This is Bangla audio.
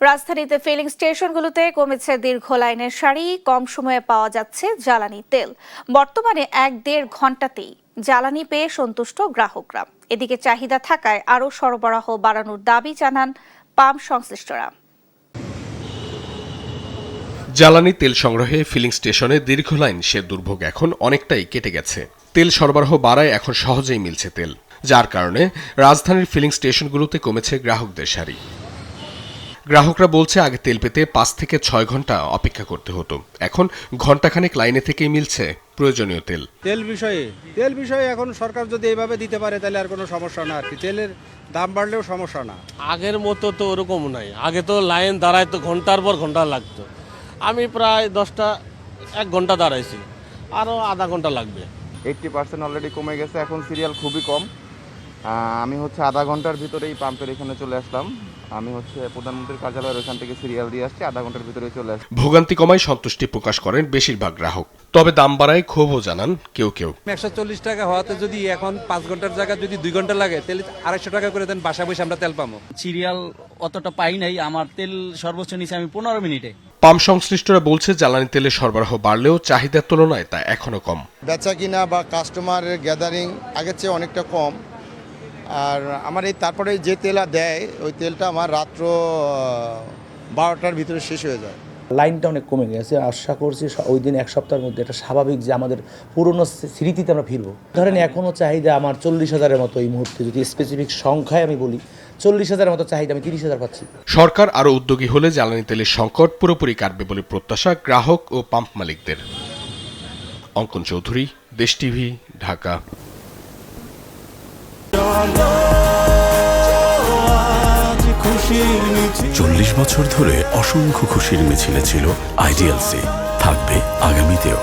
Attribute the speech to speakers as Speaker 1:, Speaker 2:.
Speaker 1: রাজধানীতে ফিলিং স্টেশনগুলোতে কমেছে দীর্ঘ লাইনের সারি, কম সময়ে পাওয়া যাচ্ছে জ্বালানি তেল। বর্তমানে ১-১.৫ ঘন্টাতেই জ্বালানি পেয়ে সন্তুষ্ট গ্রাহকরা। এদিকে চাহিদা থাকায় আরও সরবরাহ বাড়ানোর দাবি জানান পাম্প সংশ্লিষ্টরা।
Speaker 2: জ্বালানি তেল সংগ্রহে ফিলিং স্টেশনে দীর্ঘ লাইন সে দুর্ভোগ এখন অনেকটাই কেটে গেছে। তেল সরবরাহ বাড়ায় এখন সহজেই মিলছে তেল, যার কারণে রাজধানীর ফিলিং স্টেশনগুলোতে কমেছে গ্রাহকদের সারি। গ্রাহকরা বলছে আগে তেল পেতে ৫ থেকে ৬ ঘন্টা অপেক্ষা করতে হতো, এখন ঘন্টাখানেক লাইনে থেকেই মিলছে প্রয়োজনীয় তেল।
Speaker 3: তেল বিষয়ে এখন সরকার যদি এইভাবে দিতে পারে তাহলে আর কোনো সমস্যা না। আর কি তেলের দাম বাড়লেও সমস্যা না।
Speaker 4: আগের মতো তো ওরকম নাই, আগে তো লাইন দাঁড়ায় তো ঘন্টার পর ঘন্টা লাগতো। আমি প্রায় 1 ঘন্টা দাঁড়াইছি, আরও আধা ঘন্টা লাগবে।
Speaker 5: 80% অলরেডি কমে গেছে, এখন সিরিয়াল খুবই কম। আমি আধা ঘন্টার ভিতরেই পাম্পের এখানে চলে আসলাম। আমি প্রধানমন্ত্রীর কার্যালয়ের ওখান থেকে সিরিয়াল দিয়ে আসছি, আধা ঘন্টার ভিতরে চলে আসছি।
Speaker 2: ভোগান্তি কমায় সন্তুষ্টি প্রকাশ করেন বেশিরভাগ গ্রাহক, তবে দাম বাড়ায় ক্ষোভও জানান কেউ কেউ।
Speaker 6: 140 টাকা হওয়াতে যদি এখন 5 ঘন্টার জায়গায় যদি 2 ঘন্টা লাগে, তাহলে 250 টাকা করে দেন, বাসা বসে আমরা তেল পাবো।
Speaker 7: সিরিয়াল অতটা পাই নাই, আমার তেল সর্বোচ্চ নিচে আমি 15 মিনিটে।
Speaker 2: পাম্প সংশ্লিষ্টরা বলছে জ্বালানি তেলের সরবরাহ বাড়লেও চাহিদার তুলনায় তা এখনো কম।
Speaker 8: বেচা কিনা বা কাস্টমারের গ্যাদারিং আগের চেয়ে অনেকটা কম। আর আমার তারপরে যে তেল দেয় ওই তেলটা আমার রাত্র 12টার ভিতরে শেষ হয়ে যায়।
Speaker 9: লাইনটা অনেক কমে গেছে। আশা করছি ওই দিন 1 সপ্তাহের মধ্যে এটা স্বাভাবিক যে আমাদের পুরনো স্মৃতিতে আমরা ফিরবো। ধরেন এখনও চাহিদা আমার 40,000-এর মতো এই মুহূর্তে, যদি স্পেসিফিক সংখ্যায় আমি বলি 40,000-এর মতো চাহিদা, আমি 30,000 পাচ্ছি।
Speaker 2: সরকার আরও উদ্যোগী হলে জ্বালানি তেলের সংকট পুরোপুরি কাটবে বলে প্রত্যাশা গ্রাহক ও পাম্প মালিকদের। অঙ্কন চৌধুরী, দেশ টিভি, ঢাকা।
Speaker 10: 40 বছর ধরে অসংখ্য খুশির মিছিলে ছিল আইডিএলসি, থাকবে আগামীতেও।